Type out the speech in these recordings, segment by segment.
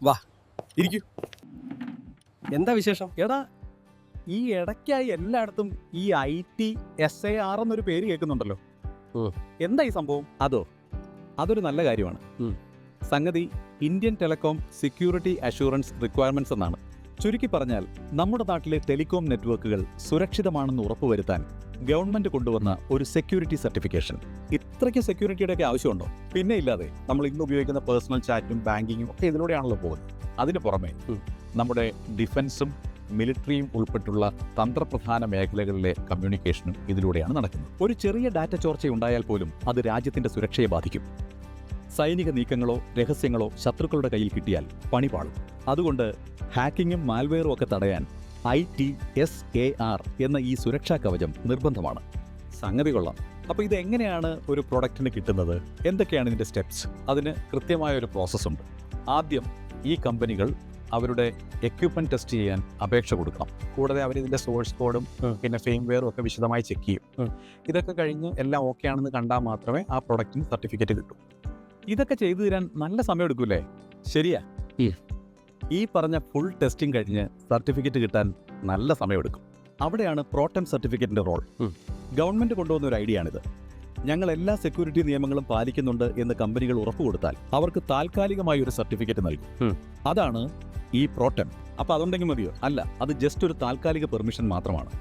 വാ ഇരിക്കൂ. എന്താ വിശേഷം? എടാ, ഈ ഇടയ്ക്കായി എല്ലായിടത്തും ഈ ITSAR എന്നൊരു പേര് കേൾക്കുന്നുണ്ടല്ലോ. എന്താ ഈ സംഭവം? അതൊരു നല്ല കാര്യമാണ്. സംഗതി Indian telecom security assurance requirements എന്നാണ്. ചുരുക്കി പറഞ്ഞാൽ നമ്മുടെ നാട്ടിലെ ടെലികോം നെറ്റ്വർക്കുകൾ സുരക്ഷിതമാണെന്ന് ഉറപ്പുവരുത്താൻ ഗവൺമെന്റ് കൊണ്ടുവന്ന ഒരു സെക്യൂരിറ്റി സർട്ടിഫിക്കേഷൻ. ഇത്രയ്ക്ക് സെക്യൂരിറ്റിയുടെ ഒക്കെ ആവശ്യമുണ്ടോ? പിന്നെ ഇല്ലാതെ. നമ്മൾ ഇന്ന് ഉപയോഗിക്കുന്ന പേഴ്സണൽ ചാറ്റും ബാങ്കിങ്ങും ഒക്കെ ഇതിലൂടെയാണല്ലോ പോകുന്നത്. അതിന് പുറമെ നമ്മുടെ ഡിഫൻസും മിലിറ്ററിയും ഉൾപ്പെട്ടുള്ള തന്ത്രപ്രധാന മേഖലകളിലെ കമ്മ്യൂണിക്കേഷനും ഇതിലൂടെയാണ് നടക്കുന്നത്. ഒരു ചെറിയ ഡാറ്റ ചോർച്ചയുണ്ടായാൽ പോലും അത് രാജ്യത്തിന്റെ സുരക്ഷയെ ബാധിക്കും. സൈനിക നീക്കങ്ങളോ രഹസ്യങ്ങളോ ശത്രുക്കളുടെ കയ്യിൽ കിട്ടിയാൽ പണി പാളും. അതുകൊണ്ട് ഹാക്കിങ്ങും മാൽവെയറും ഒക്കെ തടയാൻ ITSAR എന്ന ഈ സുരക്ഷാ കവചം നിർബന്ധമാണ്. സംഗതി കൊള്ളാം. അപ്പോൾ ഇത് എങ്ങനെയാണ് ഒരു പ്രൊഡക്റ്റിന് കിട്ടുന്നത്? എന്തൊക്കെയാണ് ഇതിൻ്റെ സ്റ്റെപ്സ്? അതിന് കൃത്യമായൊരു പ്രോസസ്സുണ്ട്. ആദ്യം ഈ കമ്പനികൾ അവരുടെ എക്യുപ്മെന്റ് ടെസ്റ്റ് ചെയ്യാൻ അപേക്ഷ കൊടുക്കണം. കൂടാതെ അവരിതിൻ്റെ സോഴ്സ് കോഡും പിന്നെ ഫെയിംവെയറും ഒക്കെ വിശദമായി ചെക്ക് ചെയ്യും. ഇതൊക്കെ കഴിഞ്ഞ് എല്ലാം ഓക്കെ ആണെന്ന് കണ്ടാൽ മാത്രമേ ആ പ്രൊഡക്റ്റിന് സർട്ടിഫിക്കറ്റ് കിട്ടൂ. ഇതൊക്കെ ചെയ്തു തരാൻ നല്ല സമയം എടുക്കൂലേ? ശരിയാ. ഈ പറഞ്ഞ ഫുൾ ടെസ്റ്റിംഗ് കഴിഞ്ഞ് സർട്ടിഫിക്കറ്റ് കിട്ടാൻ നല്ല സമയമെടുക്കും. അവിടെയാണ് പ്രോട്ടം സർട്ടിഫിക്കറ്റിന്റെ റോൾ. ഗവൺമെന്റ് കൊണ്ടുവന്ന ഒരു ഐഡിയ ആണിത്. ഞങ്ങൾ എല്ലാ സെക്യൂരിറ്റി നിയമങ്ങളും പാലിക്കുന്നുണ്ട് എന്ന് കമ്പനികൾ ഉറപ്പുകൊടുത്താൽ അവർക്ക് താൽക്കാലികമായി ഒരു സർട്ടിഫിക്കറ്റ് നൽകും. അതാണ് ഈ പ്രോട്ടം. അപ്പൊ അതുണ്ടെങ്കിൽ മതിയോ? അല്ല, അത് ജസ്റ്റ് ഒരു താൽക്കാലിക പെർമിഷൻ മാത്രമാണ്.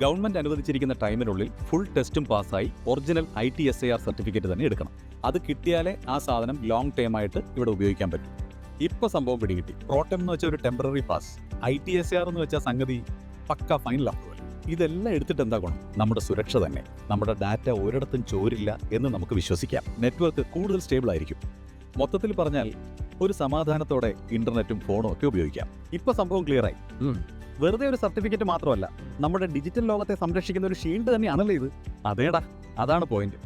ഗവൺമെന്റ് അനുവദിച്ചിരിക്കുന്ന ടൈമിനുള്ളിൽ ഫുൾ ടെസ്റ്റും പാസ്സായി ഒറിജിനൽ ITSAR സർട്ടിഫിക്കറ്റ് തന്നെ എടുക്കണം. അത് കിട്ടിയാലേ ആ സാധനം ലോങ് ടൈം ആയിട്ട് ഇവിടെ ഉപയോഗിക്കാൻ പറ്റും. ഇപ്പൊ സംഭവം പിടികിട്ടി. പ്രോട്ടം എന്ന് വെച്ചാൽ ഒരു ടെമ്പററി പാസ്, ITSAR എന്ന് വെച്ചാൽ സംഗതി പക്ക ഫൈനൽ അപ്രൂവൽ. ഇതെല്ലാം എടുത്തിട്ട് എന്താ ഗുണം? നമ്മുടെ സുരക്ഷ തന്നെ. നമ്മുടെ ഡാറ്റ ഒരിടത്തും ചോരില്ല എന്ന് നമുക്ക് വിശ്വസിക്കാം. നെറ്റ്വർക്ക് കൂടുതൽ സ്റ്റേബിൾ ആയിരിക്കും. മൊത്തത്തിൽ പറഞ്ഞാൽ ഒരു സമാധാനത്തോടെ ഇന്റർനെറ്റും ഫോണും ഒക്കെ ഉപയോഗിക്കാം. ഇപ്പൊ സംഭവം ക്ലിയർ ആയി. വെറുതെ ഒരു സർട്ടിഫിക്കറ്റ് മാത്രമല്ല, നമ്മുടെ ഡിജിറ്റൽ ലോകത്തെ സംരക്ഷിക്കുന്ന ഒരു ഷീൽഡ് തന്നെയാണല്ലോ ഇത്. അതേടാ, അതാണ് പോയിന്റ്.